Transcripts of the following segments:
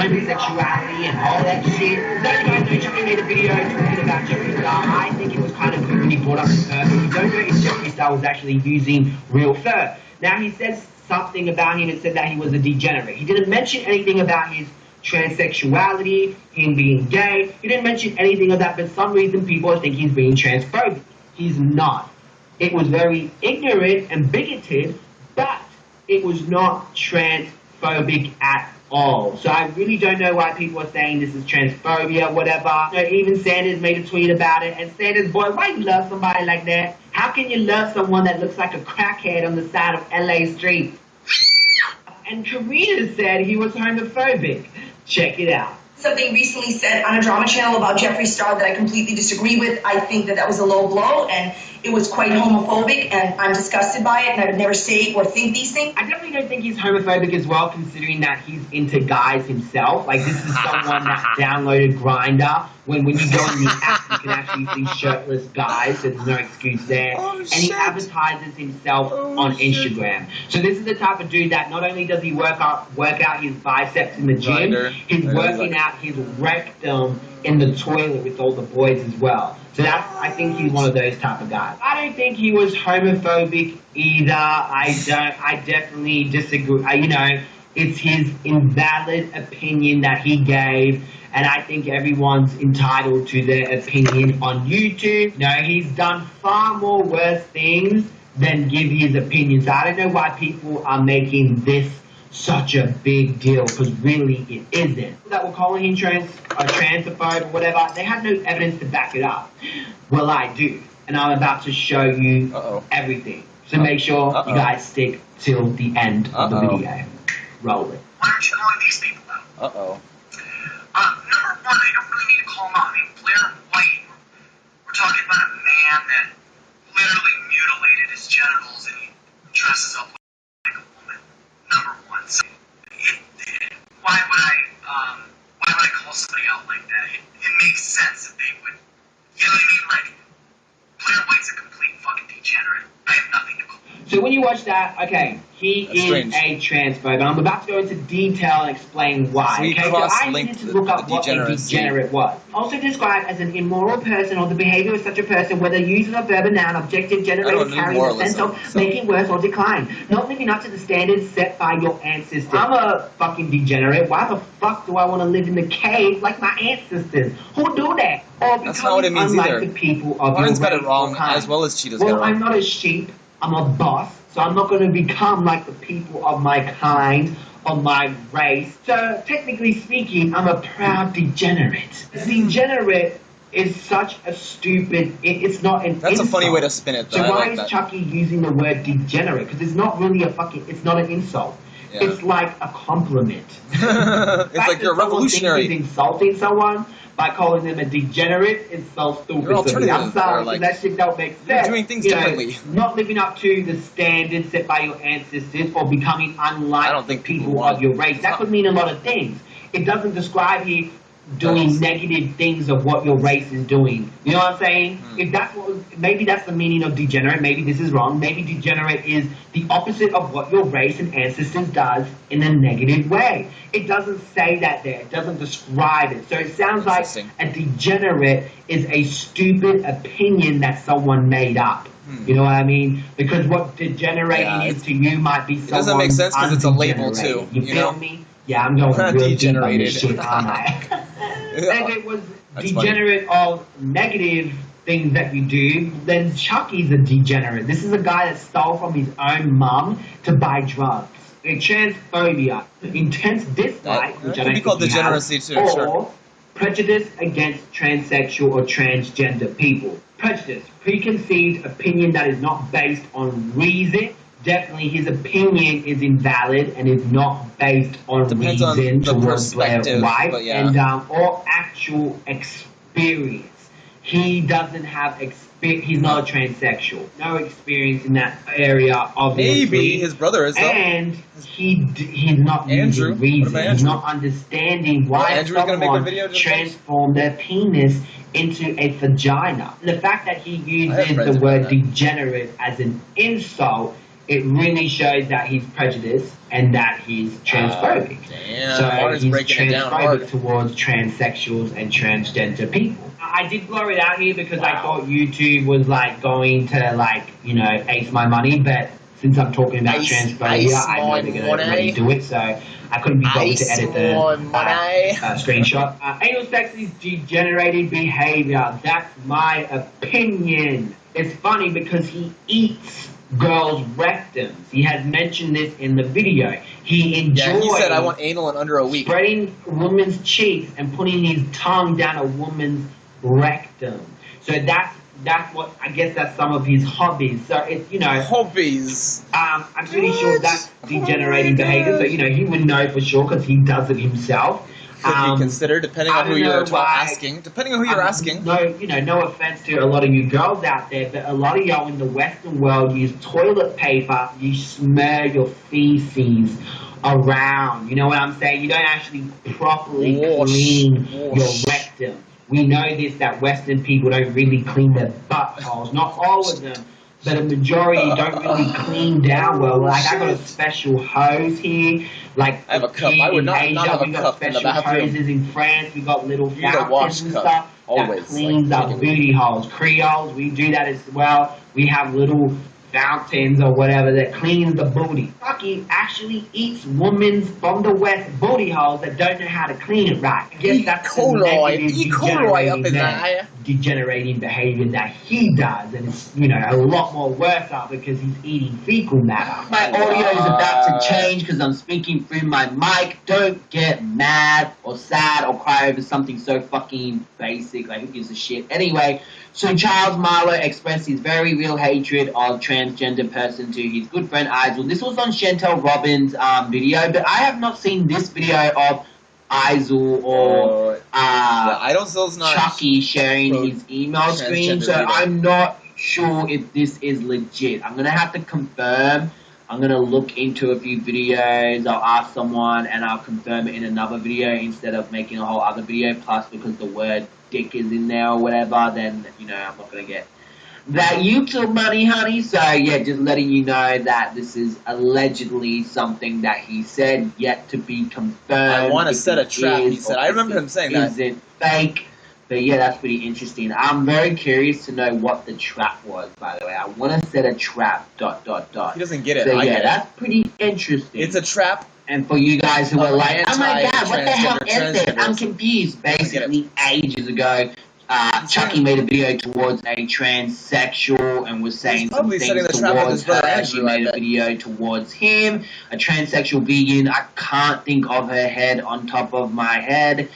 homosexuality and all that shit. Those guys know Chucky made a video talking about Jeffree Star. I think it was kind of good when he brought up the fur, but we don't know if Jeffree Star was actually using real fur. Now he says something about him and said that he was a degenerate. He didn't mention anything about his transsexuality, him being gay. He didn't mention anything of that, but for some reason people think he's being transphobic. He's not. It was very ignorant and bigoted, but it was not transphobic at all. So I really don't know why people are saying this is transphobia, whatever. You know, even Sanders made a tweet about it, and Sanders, boy, why you love somebody like that? How can you love someone that looks like a crackhead on the side of LA street? And Karina said he was homophobic. Check it out. Something recently said on a drama channel about Jeffree Star that I completely disagree with. I think that was a low blow, and it was quite homophobic, and I'm disgusted by it, and I would never say or think these things. I definitely don't think he's homophobic as well, considering that he's into guys himself. Like, this is someone that downloaded Grindr, when you go on the app, you can actually see shirtless guys, so there's no excuse there. And he advertises himself on Instagram. So this is the type of dude that not only does he work out his biceps in the gym, he's working out his rectum in the toilet with all the boys as well. So I think he's one of those type of guys. I don't think he was homophobic either. I definitely disagree. It's his invalid opinion that he gave, and I think everyone's entitled to their opinion on YouTube. He's done far more worse things than give his opinion. So I don't know why people are making this such a big deal, because really it isn't. That were calling him transphobe or whatever, they had no evidence to back it up. Well, I do, and I'm about to show you everything. So make sure you guys stick till the end of the video. Roll it. Why aren't you calling these people out? Number one, I don't really need to call them out. I mean, Blair White, we're talking about a man that literally mutilated his genitals and he dresses up like a woman. Number one. So why would I call somebody out like that? It makes sense that they would, you know what I mean? Like, Blair White's a complete fucking degenerate. I have nothing to call. So when you watch that, okay, he is a transphobe, and I'm about to go into detail and explain why. Okay, so I needed to look up what a degenerate was. Also described as an immoral person or the behavior of such a person, whether using a verb or noun, objective, generated, carrying the sense of making worse or decline, not living up to the standards set by your ancestors. I'm a fucking degenerate. Why the fuck do I want to live in the cave like my ancestors? Who do that? Or becoming unlike the people of your race got it wrong, or kind. as well as Cheetah's got it wrong. Well, I'm not a sheep. I'm a boss, so I'm not going to become like the people of my kind, of my race. So, technically speaking, I'm a proud degenerate. Degenerate is such a stupid, it's not an That's insult. a funny way to spin it, though. So why is Chucky using the word degenerate? Because it's not really it's not an insult. Yeah. It's like a compliment. It's like you're a revolutionary. He's insulting someone by calling them a degenerate. It's so stupid. I'm sorry, like, that shit don't make sense. You're doing things differently. Not living up to the standards set by your ancestors or becoming unlike people of your race. That could mean a lot of things. It doesn't describe here doing negative things of what your race is doing. You know what I'm saying? If that's maybe that's the meaning of degenerate. Maybe this is wrong. Maybe degenerate is the opposite of what your race and ancestors does in a negative way. It doesn't say that there. It doesn't describe it. So it sounds like a degenerate is a stupid opinion that someone made up. You know what I mean? Because what degenerating is to you might be someone. It doesn't make sense because it's a label too. You feel me? Yeah, I'm going real degenerated shit on that. If it was degenerate of negative things that you do, then Chucky's a degenerate. This is a guy that stole from his own mum to buy drugs. Transphobia, intense dislike, which I don't think degeneracy too, or prejudice against transsexual or transgender people. Prejudice, preconceived opinion that is not based on reason. Definitely, his opinion is invalid and is not based on reason towards Blair White and or actual experience. He doesn't have experience. He's not a transsexual. No experience in that area, obviously. Maybe his brother is. And he's not using reason. He's not understanding why someone transformed their penis into a vagina. The fact that he uses the word degenerate as an insult it really shows that he's prejudiced and that he's transphobic. Damn, so Martin's he's breaking it down hard. transphobic towards transsexuals and transgender people. I did blow it out here because I thought YouTube was like going to like, you know, ace my money, but since I'm talking about transphobia, I know they're going to really do it, so I couldn't be bothered to edit the screenshot. Anal sex is degenerated behavior. That's my opinion. It's funny because he eats girls' rectums. He has mentioned this in the video. He enjoys he said, I want anal in under a week. Spreading a woman's cheeks and putting his tongue down a woman's rectum. So that's what, I guess that's some of his hobbies. So it's, you know, hobbies. I'm pretty sure that's degenerating behavior. So, you know, he would know for sure because he does it himself. Could be considered, depending on who you're asking. Depending on who you're asking. No, you know, no offense to a lot of you girls out there, but a lot of y'all in the Western world use toilet paper. You smear your feces around. You know what I'm saying? You don't actually properly clean your rectum. We know this, that Western people don't really clean their buttholes. Not all of them, but a majority don't really clean down well. Like, I got a special hose here. Like, I have a cup. I would not have a cup in the bathroom. Hoses in France. We got little fountains and stuff that cleans our booty holes. Creoles, we do that as well. We have little fountains or whatever that cleans the booty. Fucky actually eats women from the West booty holes that don't know how to clean it right. I guess that's the degenerating behavior that he does, and it's, you know, a lot more worse out because he's eating fecal matter. My audio is about to change because I'm speaking through my mic. Don't get mad or sad or cry over something so fucking basic. Like, who gives a shit? Anyway, so Charles Marlowe expressed his very real hatred of transgender person to his good friend Isel. This was on Chantel Robbins' video, but I have not seen this video of Isel or Chucky sharing his email screen, so I'm not sure if this is legit. I'm going to have to confirm. I'm going to look into a few videos, I'll ask someone, and I'll confirm it in another video instead of making a whole other video. Plus, because the word dick is in there or whatever, then, you know, I'm not going to get that YouTube money, honey. So, yeah, just letting you know that this is allegedly something that he said, yet to be confirmed. I want to set a trap, he said. I remember him saying that. Is it fake? But, yeah, that's pretty interesting. I'm very curious to know what the trap was, by the way. I want to set a trap, ... He doesn't get it. So, yeah, that's pretty interesting. It's a trap. And for you guys who are like, oh my god, what the hell is this? I'm confused. Basically, ages ago, Chucky made a video towards a transsexual and was saying some things towards her. She made a video towards him, a transsexual vegan. I can't think of her head on top of my head.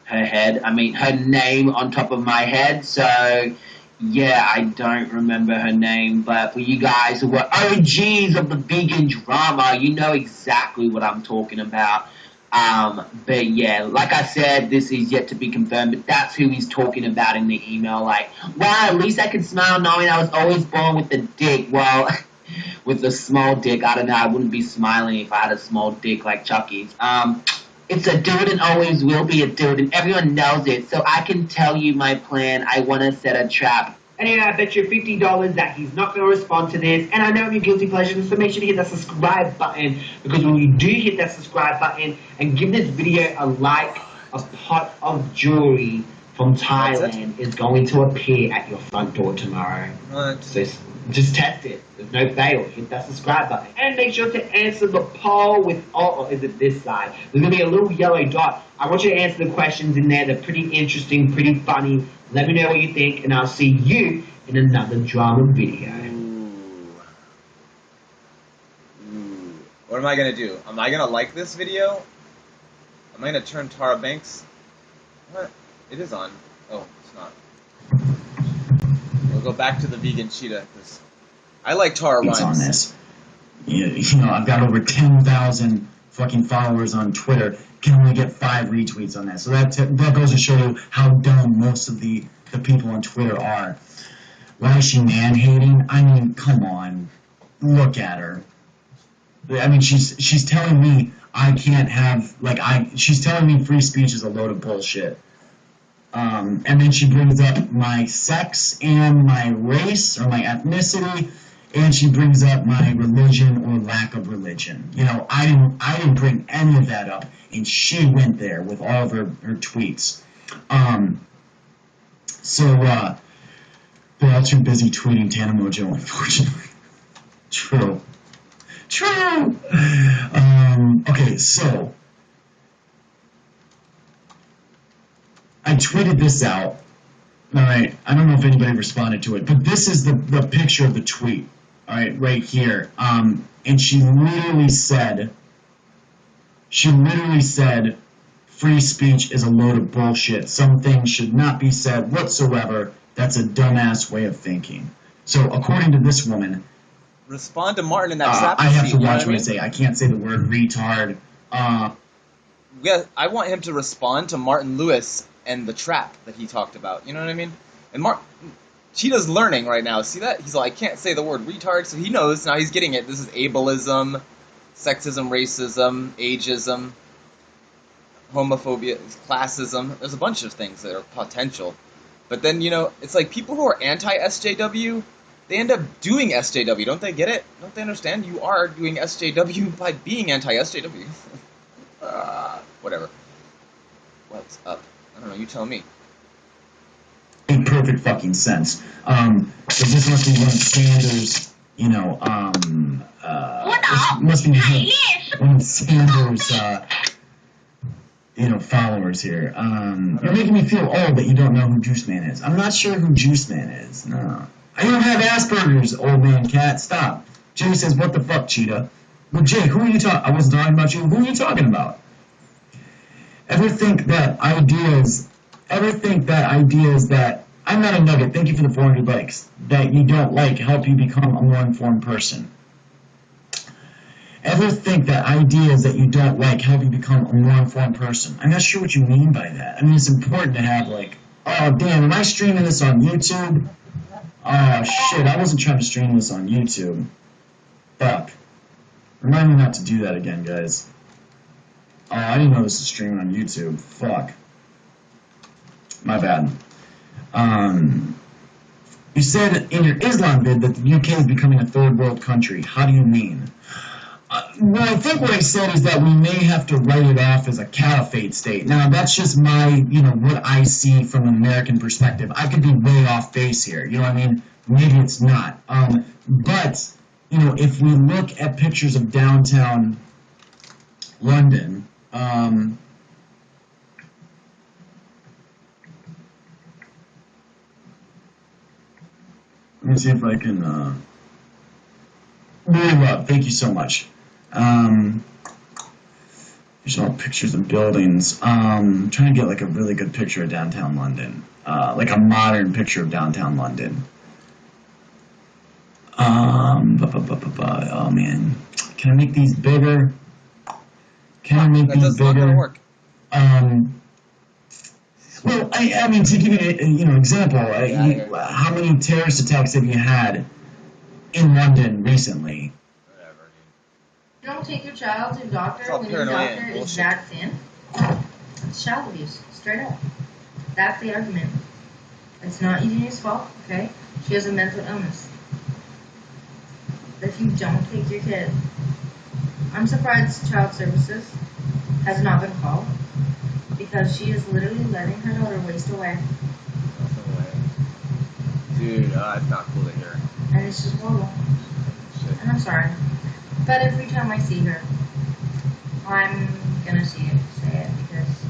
Her name on top of my head. So, yeah, I don't remember her name, but for you guys who are OGs of the vegan drama, you know exactly what I'm talking about. But yeah, like I said, this is yet to be confirmed, but that's who he's talking about in the email. Like, wow, at least I could smile knowing I was always born with the dick. Well, with a small dick, I don't know, I wouldn't be smiling if I had a small dick like Chucky's. It's a dude and always will be a dude, and everyone knows it. So I can tell you my plan. I want to set a trap. Anyway, I bet you $50 that he's not going to respond to this. And I know you're guilty pleasure, so make sure to hit that subscribe button. Because when you do hit that subscribe button and give this video a like, a pot of jewelry from Thailand is going to appear at your front door tomorrow. What? So just test it. There's no fail. Hit that subscribe button. And make sure to answer the poll with, or is it this side? There's going to be a little yellow dot. I want you to answer the questions in there. They're pretty interesting, pretty funny. Let me know what you think, and I'll see you in another drama video. What am I going to do? Am I going to like this video? Am I going to turn Tara Banks? What? It is on. Oh, it's not. We'll go back to the vegan cheetah, because I like Tara Rhymes. It's on this. You know, I've got over 10,000 fucking followers on Twitter. Can only get 5 retweets on that. So that goes to show you how dumb most of the people on Twitter are. Why is she man-hating? I mean, come on. Look at her. I mean, she's telling me I can't have, she's telling me free speech is a load of bullshit. And then she brings up my sex and my race or my ethnicity, and she brings up my religion or lack of religion. You know, I didn't bring any of that up, and she went there with all of her tweets. They're all too busy tweeting Tana Mojo, unfortunately. True. Okay, so I tweeted this out. Alright, I don't know if anybody responded to it, but this is the picture of the tweet. Alright, right here. And she literally said, free speech is a load of bullshit. Some things should not be said whatsoever. That's a dumbass way of thinking. So, according to this woman, respond to Martin in that trap. I have to watch what I say. I can't say the word retard. Yeah, I want him to respond to Martin Lewis and the trap that he talked about. You know what I mean? And Cheetah's learning right now. See that? He's like, I can't say the word retard, so he knows. Now he's getting it. This is ableism, sexism, racism, ageism, homophobia, classism. There's a bunch of things that are potential. But then, you know, it's like people who are anti-SJW, they end up doing SJW. Don't they get it? Don't they understand? You are doing SJW by being anti-SJW. Whatever. What's up? I don't know. You tell me. In perfect fucking sense. So this must be one of Sanders, you know, this must be one of Sanders, you know, followers here. You're making me feel old that you don't know who Juice Man is. I'm not sure who Juice Man is. No. I don't have Asperger's, old man cat. Stop. Jay says, what the fuck, Cheetah? Well, Jay, who are you talking? I wasn't talking about you. Who are you talking about? Ever think that ideas that I'm not a nugget, thank you for the 400 likes, that you don't like help you become a more informed person? Ever think that ideas that you don't like help you become a more informed person? I'm not sure what you mean by that. I mean, it's important to have, like, oh, damn, am I streaming this on YouTube? Oh, shit, I wasn't trying to stream this on YouTube. Fuck. Remind me not to do that again, guys. Oh, I didn't know this was streaming on YouTube. Fuck. My bad. You said in your Islam vid that the UK is becoming a third world country. How do you mean? Well, I think what I said is that we may have to write it off as a caliphate state. Now, that's just my, you know, what I see from an American perspective. I could be way off base here. You know what I mean? Maybe it's not. But, you know, if we look at pictures of downtown London, let me see if I can, really love, thank you so much. There's all pictures of buildings. I'm trying to get like a really good picture of downtown London. Like a modern picture of downtown London. Oh man. Can I make these bigger? Can I make these bigger? Work. Well, I mean, to give you an example, how many terrorist attacks have you had in London recently? Whatever, You don't take your child to a doctor when your doctor is vaxxed in. It's child abuse, straight up. That's the argument. It's not Eugenia's fault, okay? She has a mental illness. If you don't take your kid, I'm surprised Child Services has not been called, because she is literally letting her daughter waste away. Dude, it's not cool to hear. And it's just horrible. Shit. And I'm sorry. But every time I see her, I'm gonna say it, because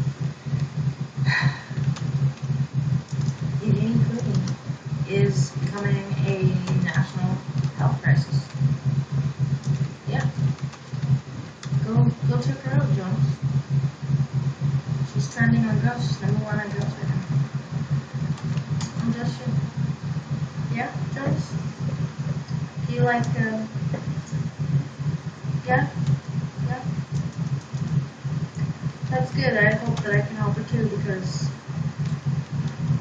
eating cooking is becoming a national health crisis. Yeah. Go check her out, Jones. She's trending on Ghost. She's #1 on Ghost right now. I'm just sure. Yeah, Jones? Do you like, yeah? That's good. I hope that I can help her too, because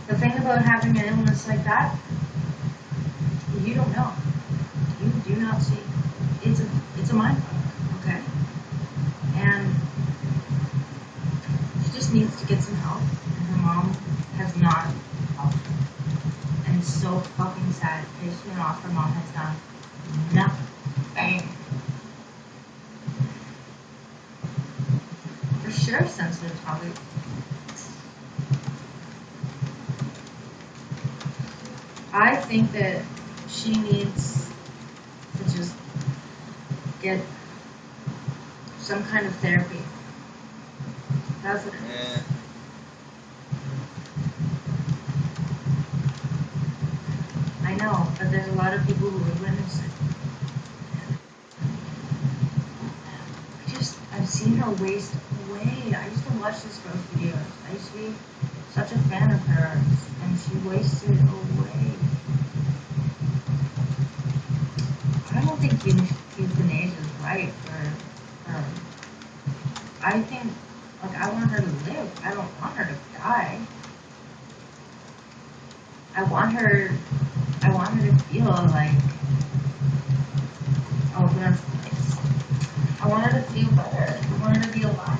the thing about having an illness like that, you don't know. You do not see. It's a mind fuck, okay? And she just needs to get some help, and her mom has not helped her. And it's so fucking sad. Pissed me off her mom has done. nothing. For sure, sensitive topic. I think that she needs to just get some kind of therapy. That's what it is. I know, but there's a lot of people who would witness it. I've seen her waste away. I used to watch this girl's videos. I used to be such a fan of hers, and she wasted away. I don't think euthanasia is right for her. I think, like, I want her to live. I don't want her to die. I want her to feel like, oh, that's nice. I want her to feel better. I want her to be alive.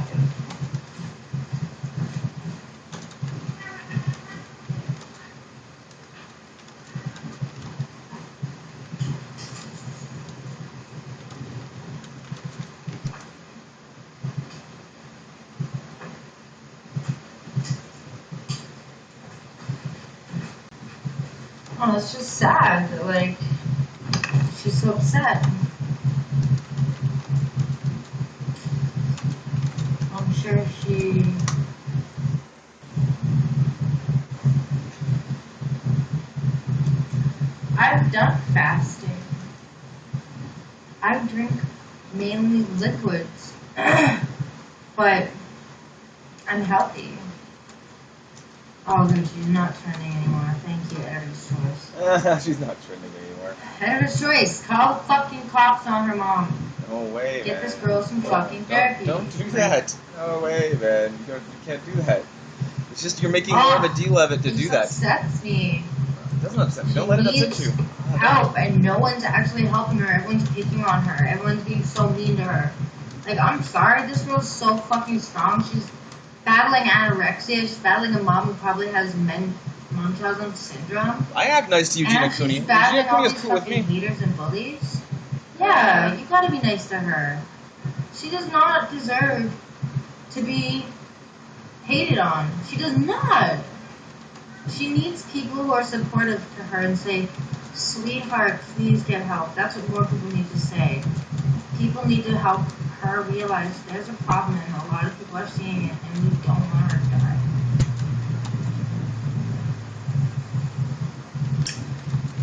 Oh, it's just sad that, like, she's so upset. I'm sure I've done fasting. I drink mainly liquids, but I'm healthy. Oh, good, she's not trending anymore. Thank you, Editor's Choice. She's not trending anymore. Editor's Choice, call the fucking cops on her mom. No way, Get man. this girl some fucking therapy. Don't do that. No way, man. You can't do that. It's just you're making more of a deal of it to do that. It upsets me. It doesn't upset me. Don't let it upset you. Help, and no one's actually helping her. Everyone's picking on her. Everyone's being so mean to her. Like, I'm sorry, this girl's so fucking strong. She's battling anorexia. She's battling a mom who probably has Munchausen syndrome. I act nice to Eugenia Cooney. She's battling all these cool with me. fucking haters and bullies. Yeah, you gotta be nice to her. She does not deserve to be hated on. She does not. She needs people who are supportive to her and say, sweetheart, please get help. That's what more people need to say. People need to help her realize there's a problem and a lot of people are seeing it and we don't want her to die.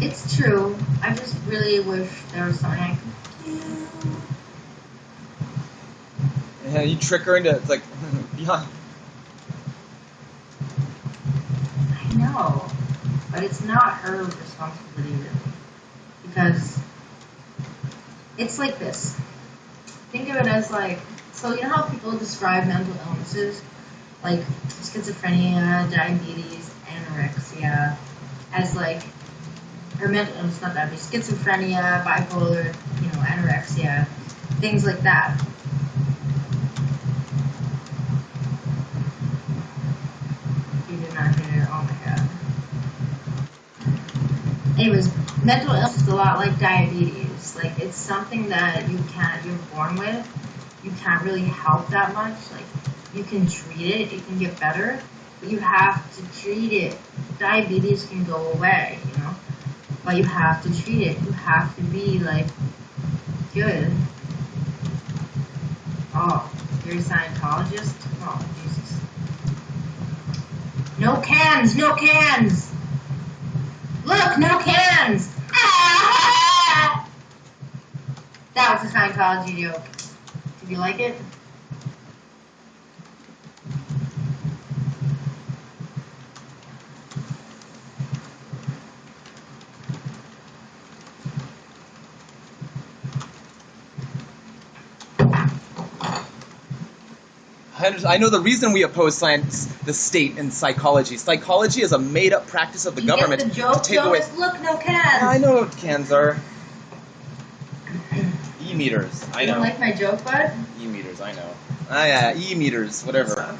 It's true. I just really wish there was something I could do. Yeah, you trick her into, it's like, beyond. I know, but it's not her responsibility really. Because it's like this. Think of it as like, so you know how people describe mental illnesses, like schizophrenia, diabetes, anorexia, as like, or mental illness, not diabetes, schizophrenia, bipolar, anorexia, things like that. You did not hear, oh my god. Anyways, mental illness is a lot like diabetes. Like, it's something that you're born with. You can't really help that much. Like, you can treat it, it can get better, but you have to treat it. Diabetes can go away, but you have to treat it. You have to be, like, good. Oh, you're a Scientologist? Oh, Jesus. No cans! No cans! Look, no cans! Ah! That was a Scientology joke. Did you like it? I know the reason we oppose science, the state, and psychology. Psychology is a made-up practice of the government to take away. Look, no cans. Yeah, I know what cans are. E-meters. I know. You don't like my joke, bud? E-meters. I know. Ah, yeah. E-meters. Whatever.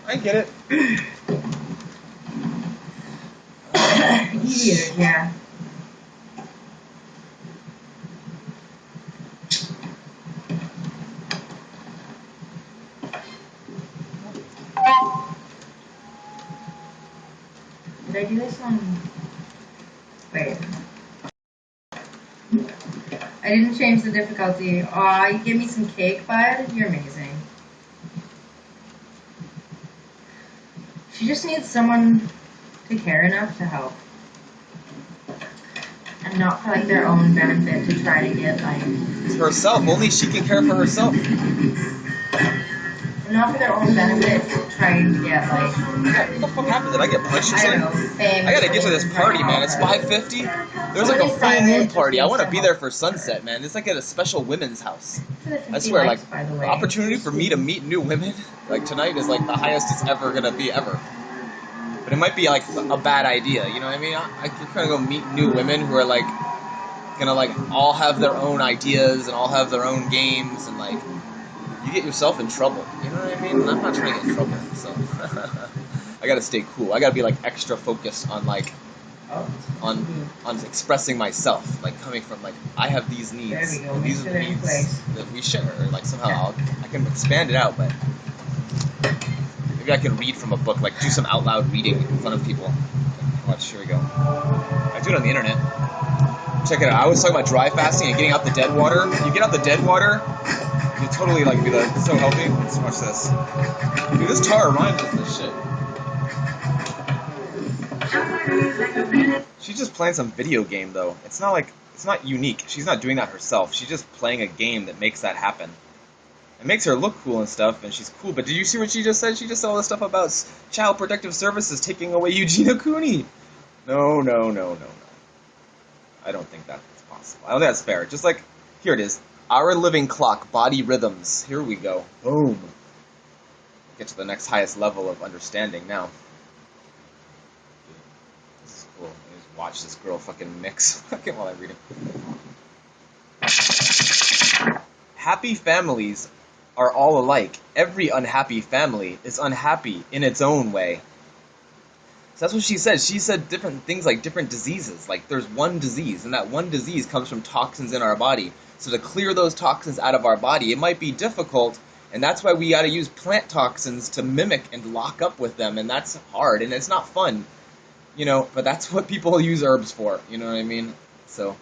I get it. E-meters. Yeah. Did I do this on... Wait. I didn't change the difficulty. Aw, you give me some cake, bud? You're amazing. She just needs someone to care enough to help. And not for, like, their own benefit to try to get, like... It's herself. Only she can care for herself. Not for their own benefit, trying to get, like... What the fuck happened? Did I get punched or I don't something? know, fame. I gotta get to this party, man. It's 5:50. There's like a full moon party. I want to be there for sunset, man. It's like at a special women's house. I swear, like, the opportunity for me to meet new women, like, tonight is, like, the highest it's ever gonna be, ever. But it might be, like, a bad idea, you know what I mean? I could kind of go meet new women who are, like, gonna, like, all have their own ideas and all have their own games, and, like, you get yourself in trouble, you know what I mean? And I'm not trying to get in trouble, so I gotta stay cool. I gotta be, like, extra focused on, like, on expressing myself, like, coming from, like, I have these needs, and these are the needs that we share, or, like, somehow I can expand it out, but maybe I can read from a book, like, do some out loud reading in front of people. Watch, here we go. I do it on the internet. Check it out. I was talking about dry fasting and getting out the dead water. You get out the dead water, you totally, like, be, like, so healthy. Let's watch this. Dude, this Tara rhymes with this shit. She's just playing some video game, though. It's not like, it's not unique. She's not doing that herself. She's just playing a game that makes that happen. It makes her look cool and stuff, and she's cool. But did you see what she just said? She just said all this stuff about Child Protective Services taking away Eugenia Cooney. No. I don't think that's possible. I don't think that's fair. Just like, here it is. Our living clock, body rhythms. Here we go. Boom. Get to the next highest level of understanding now. This is cool. Let me just watch this girl fucking mix fucking while I read it. Happy families are all alike. Every unhappy family is unhappy in its own way. So that's what she said. She said different things like different diseases. Like there's one disease, and that one disease comes from toxins in our body. So to clear those toxins out of our body, it might be difficult, and that's why we got to use plant toxins to mimic and lock up with them, and that's hard, and it's not fun, you know, but that's what people use herbs for, you know what I mean? So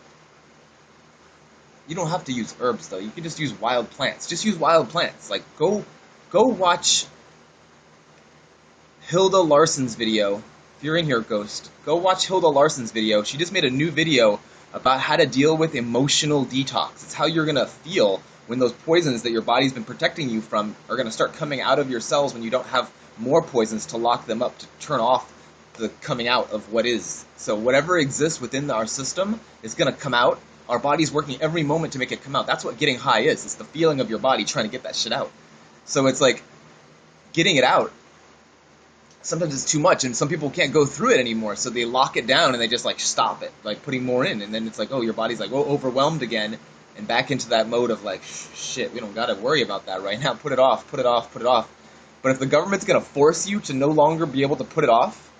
you don't have to use herbs, though. You can just use wild plants. Just use wild plants. Like, go watch Hilda Larson's video. If you're in here, Ghost, go watch Hilda Larson's video. She just made a new video about how to deal with emotional detox. It's how you're going to feel when those poisons that your body's been protecting you from are going to start coming out of your cells when you don't have more poisons to lock them up, to turn off the coming out of what is. So whatever exists within our system is going to come out. Our body's working every moment to make it come out. That's what getting high is. It's the feeling of your body trying to get that shit out. So it's like getting it out. Sometimes it's too much, and some people can't go through it anymore, so they lock it down and they just like stop it, like putting more in, and then it's like, oh, your body's like, oh, overwhelmed again, and back into that mode of like, shit, we don't gotta worry about that right now. Put it off, put it off, put it off. But if the government's gonna force you to no longer be able to put it off,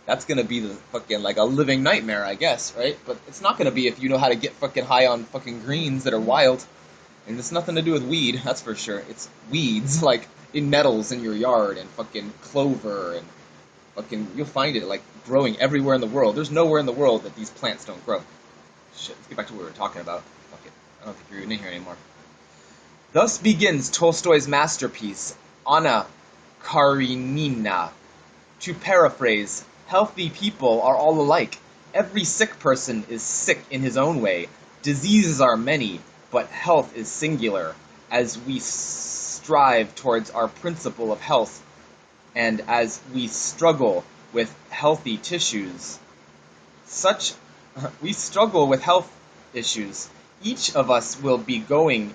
that's gonna be the fucking like a living nightmare, I guess, right? But it's not gonna be if you know how to get fucking high on fucking greens that are wild, and it's nothing to do with weed, that's for sure. It's weeds, like in nettles in your yard, and fucking clover, and fucking, you'll find it like growing everywhere in the world. There's nowhere in the world that these plants don't grow. Shit, let's get back to what we were talking about. Fuck it, I don't think you're even in here anymore. Thus begins Tolstoy's masterpiece, Anna Karenina. To paraphrase, healthy people are all alike. Every sick person is sick in his own way. Diseases are many, but health is singular. As we strive towards our principle of health, and as we struggle with healthy tissues, we struggle with health issues. Each of us will be going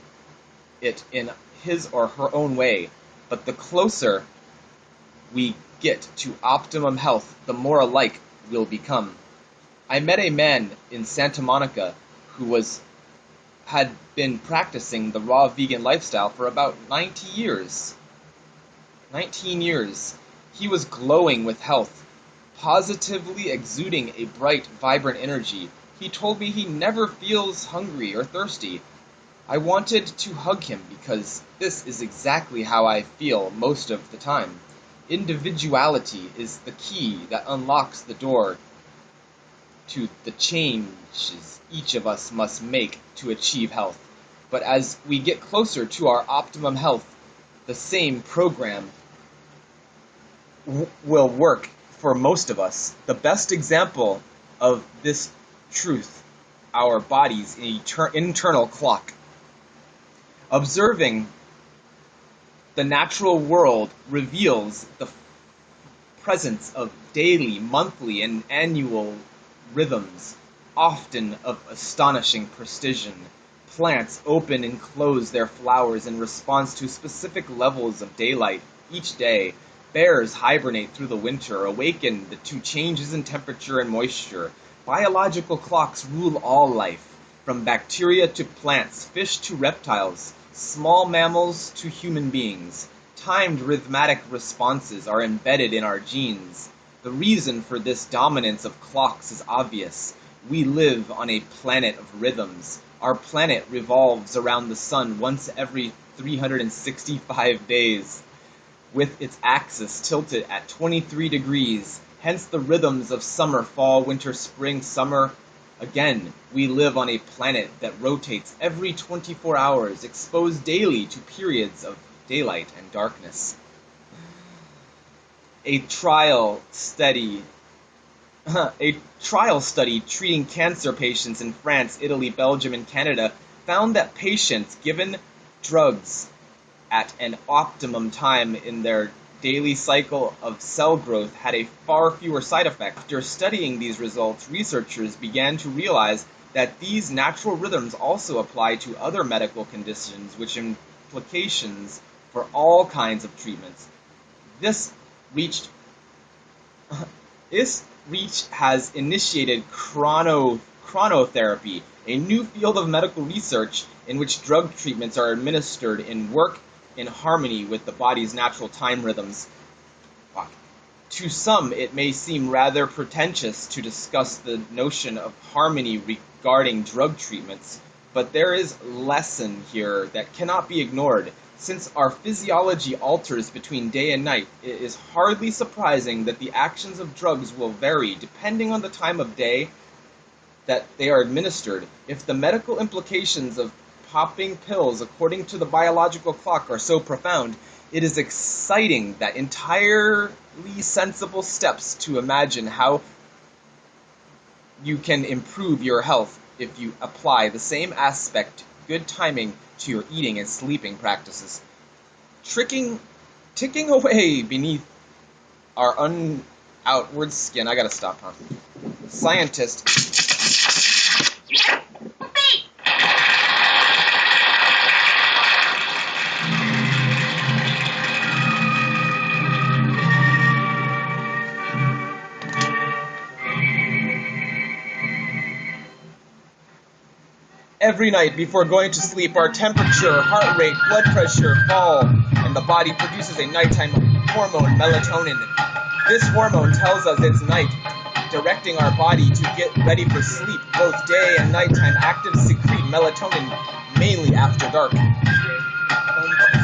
it in his or her own way, but the closer we get to optimum health, the more alike we'll become. I met a man in Santa Monica who had been practicing the raw vegan lifestyle for about 19 years. He was glowing with health, positively exuding a bright, vibrant energy. He told me he never feels hungry or thirsty. I wanted to hug him because this is exactly how I feel most of the time. Individuality is the key that unlocks the door to the changes each of us must make to achieve health. But as we get closer to our optimum health, the same program will work for most of us. The best example of this truth, our body's internal clock. Observing the natural world reveals the presence of daily, monthly, and annual rhythms, often of astonishing precision. Plants open and close their flowers in response to specific levels of daylight each day. Bears hibernate through the winter, awakened to changes in temperature and moisture. Biological clocks rule all life, from bacteria to plants, fish to reptiles, small mammals to human beings. Timed rhythmic responses are embedded in our genes. The reason for this dominance of clocks is obvious. We live on a planet of rhythms. Our planet revolves around the sun once every 365 days, with its axis tilted at 23 degrees, hence the rhythms of summer, fall, winter, spring, summer. Again, we live on a planet that rotates every 24 hours, exposed daily to periods of daylight and darkness. A trial study treating cancer patients in France, Italy, Belgium, and Canada found that patients given drugs at an optimum time in their daily cycle of cell growth had a far fewer side effects. After studying these results, researchers began to realize that these natural rhythms also apply to other medical conditions, which implications for all kinds of treatments. This reach has initiated chronotherapy, a new field of medical research in which drug treatments are administered and work in harmony with the body's natural time rhythms. To some, it may seem rather pretentious to discuss the notion of harmony regarding drug treatments, but there is a lesson here that cannot be ignored. Since our physiology alters between day and night, it is hardly surprising that the actions of drugs will vary depending on the time of day that they are administered. If the medical implications of popping pills according to the biological clock are so profound, it is exciting that entirely sensible steps to imagine how you can improve your health if you apply the same aspect, good timing, to your eating and sleeping practices. Ticking away beneath our outward skin. I gotta stop, huh? Scientists. Every night before going to sleep, our temperature, heart rate, blood pressure fall, and the body produces a nighttime hormone, melatonin. This hormone tells us it's night, directing our body to get ready for sleep. Both day and nighttime actives secrete melatonin, mainly after dark.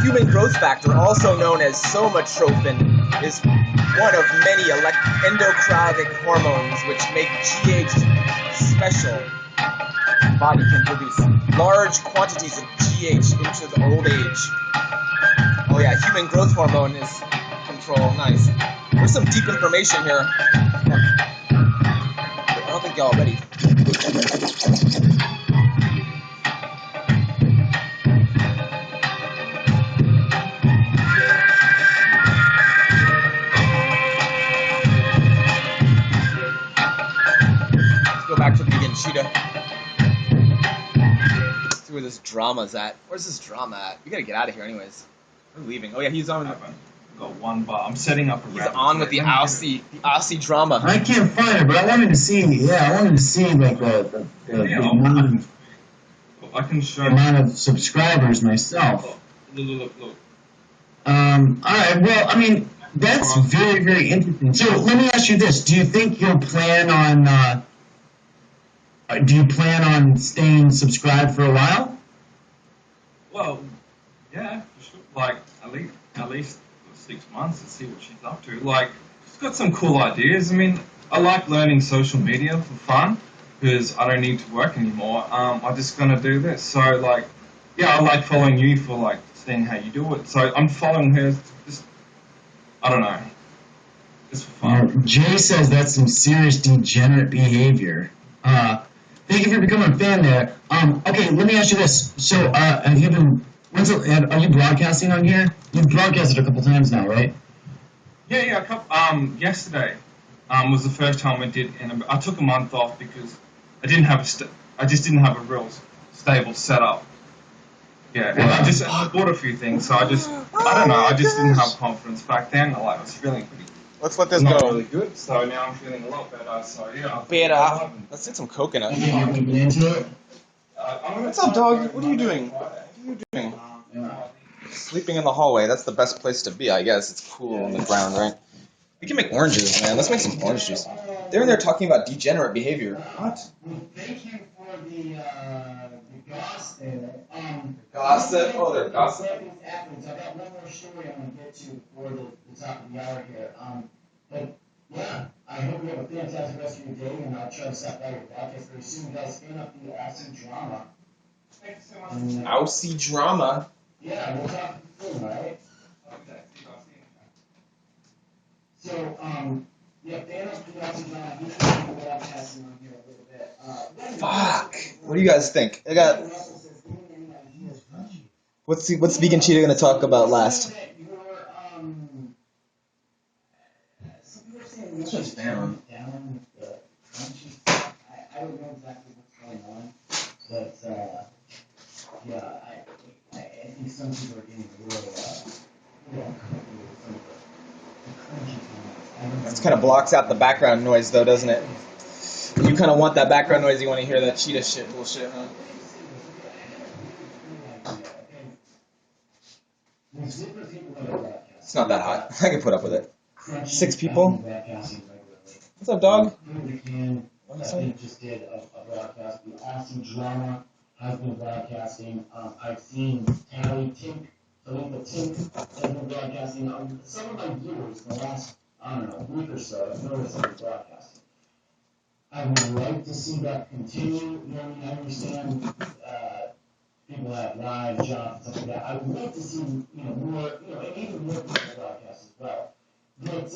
Human growth factor, also known as somatotropin, is one of many endocrine hormones which make GH special. Body can produce large quantities of GH into the old age. Oh yeah, human growth hormone is control. Nice. There's some deep information here. I don't think y'all are ready. Let's go back to vegan cheetah. Where this drama's at. Where's this drama at? We gotta get out of here anyways. We're leaving. Oh yeah, he's on. Got one bar. I'm setting up a He's on with the Aussie drama. I can't find it, but I wanted to see. Yeah, I wanted to see like the amount I can show of subscribers myself. Look. All right. Well, I mean, that's very, very interesting. So let me ask you this: do you think you'll plan on? Do you plan on staying subscribed for a while? Well, yeah, for sure. Like at least let's 6 months to see what she's up to. Like, she's got some cool ideas. I mean, I like learning social media for fun because I don't need to work anymore. I'm just gonna do this. So like, yeah, I like following you for like seeing how you do it. So I'm following her. Just, I don't know, just for fun. Jay says that's some serious degenerate behavior. Thank you for becoming a fan there. Okay, let me ask you this. So, have you been? Are you broadcasting on here? You've broadcasted a couple times now, right? Yeah. Yesterday was the first time I did, and I took a month off because I just didn't have a real stable setup. Yeah, and I bought a few things, so I don't know, I just didn't have confidence back then. Like, I was feeling pretty. Let's let this not go. really good, so now I'm feeling a lot better. So yeah. Better. Let's get some coconut. What's up, dog? What are you doing? Sleeping in the hallway. That's the best place to be, I guess. It's cool on the ground, right? We can make oranges, man. Let's make some orange juice. They're in there talking about degenerate behavior. What? Thank you for the gossip. Gossip? Oh, they're gossip. Afterwards, I got one more story I'm going to get to before the top of the hour here. But yeah, I hope you have a fantastic rest of your day, and I'll try to stop by your podcast very soon. Guys, stand up the Aussie drama. Aussie drama? Yeah, we'll talk soon, right? So, yeah, fan up the Aussie drama. He's going to be broadcasting on here a little bit. Fuck. What do you guys think? I got. What's Vegan Cheetah going to talk about last? This one's down. I don't know exactly what's going on, but yeah, I think some people are getting real uncomfortable with some of the crunchy comments. That kind of blocks out the background noise, though, doesn't it? You kind of want that background noise. You want to hear that cheetah shit bullshit, huh? It's not that hot. I can put up with it. 6 people. What's up, dog? I just did a broadcast. The Aussie drama has been broadcasting. I've seen Tally Tink, Philippa Tink has been broadcasting. Some of my viewers in the last, I don't know, week or so have noticed I've been broadcasting. I would like to see that continue. You know what I mean? I understand people have live jobs and stuff like that. I would like to see, more, and even more people broadcast as well. But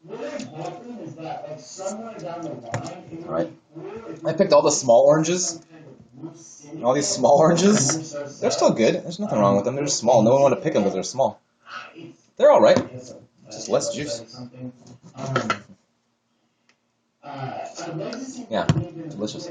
what I'm hoping is that, like, somewhere down the line, it would be cool if I picked all the small oranges. All these small oranges. They're still good. There's nothing wrong with them. They're just small. No one wanted to pick them because they're small. They're all right. Just less juice. Yeah, delicious.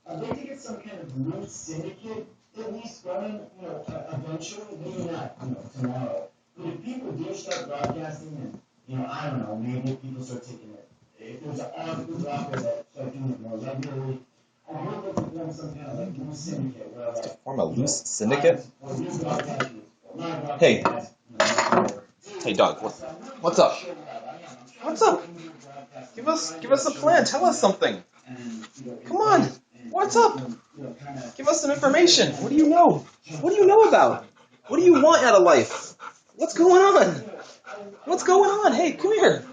I'd like to get some kind of new syndicate at least going, eventually, maybe not, tomorrow. But if people do start broadcasting and, I don't know, maybe people start taking it. If there's an article out there that start doing it more regularly, I would like to form some kind of like loose syndicate where To form a loose syndicate? Hey. Hey, dog. What's up? What's up? Give us a plan. Tell us something. Come on. What's up? Give us some information. What do you know? What do you know about? What do you want out of life? What's going on? What's going on? Hey, come here.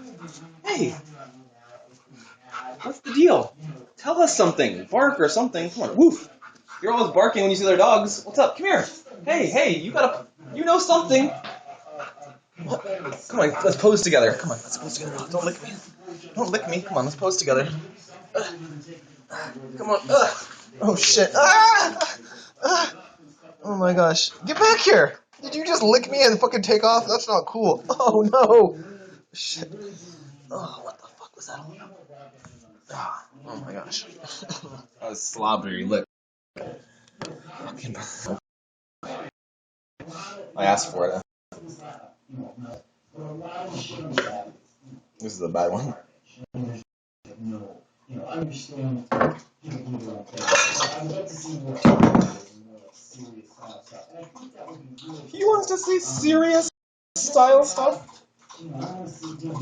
Hey. What's the deal? Tell us something. Bark or something. Come on. Woof. You're always barking when you see other dogs. What's up? Come here. Hey, you know something. What? Come on, let's pose together. Come on, let's pose together. Don't lick me. Don't lick me. Come on, let's pose together. Come on. Oh, shit. Oh, my gosh. Get back here. Did you just lick me and fucking take off? That's not cool. Oh, no. Shit. Oh, what the fuck was that all about? Oh, my gosh. That was slobbery lick. Fucking. I asked for it. This is a bad one. Understand. He wants to see serious style stuff?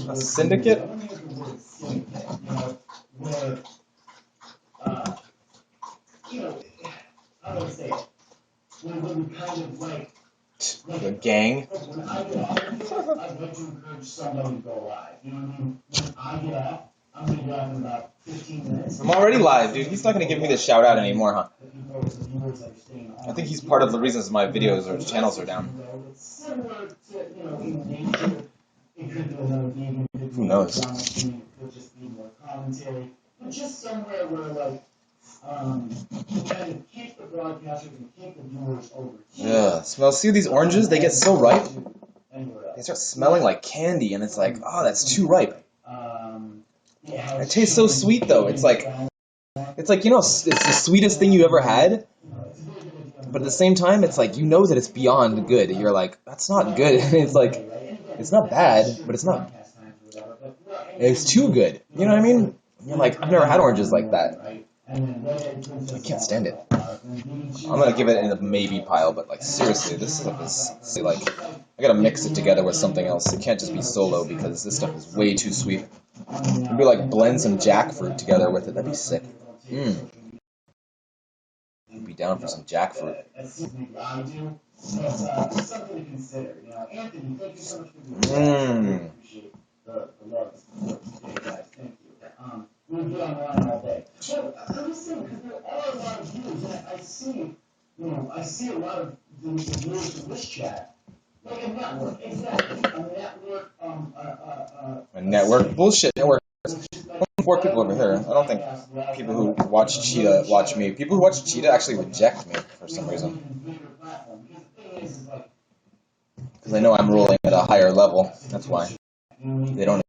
A syndicate? Where, how do I say it? Where we kind of like The gang. When I get off, I'd like to encourage somebody to go live. You know what I mean? When I get off, I'm going to get off in about 15 minutes. I'm already live, dude. He's not going to give me the shout out anymore, huh? I think he's part of the reasons my videos or channels are down. Who knows? Just somewhere where, like, you kind of keep the broadcasters and keep the viewers over. Yeah, smell. See these oranges? They get so ripe. They start smelling like candy, and it's like, oh, that's too ripe. It tastes so sweet, though. It's like, you know, it's the sweetest thing you ever had. But at the same time, it's like, you know that it's beyond good. You're like, that's not good. It's like, it's not bad, but it's not. It's too good. You know what I mean? You're like, I've never had oranges like that. I can't stand it. I'm gonna give it in the maybe pile, but like seriously, this stuff is like, I gotta mix it together with something else. It can't just be solo because this stuff is way too sweet. Maybe like blend some jackfruit together with it. That'd be sick. I'd be down for some jackfruit. We'll get online all day. So I'm just saying, because there are a lot of views, and I see a lot of the viewers in this chat, like a network, exactly, a network, bullshit network. Only 4 people over here. I don't think people who watch Cheetah watch me. People who watch Cheetah actually reject me for some reason. Because they know I'm ruling at a higher level. That's why. They don't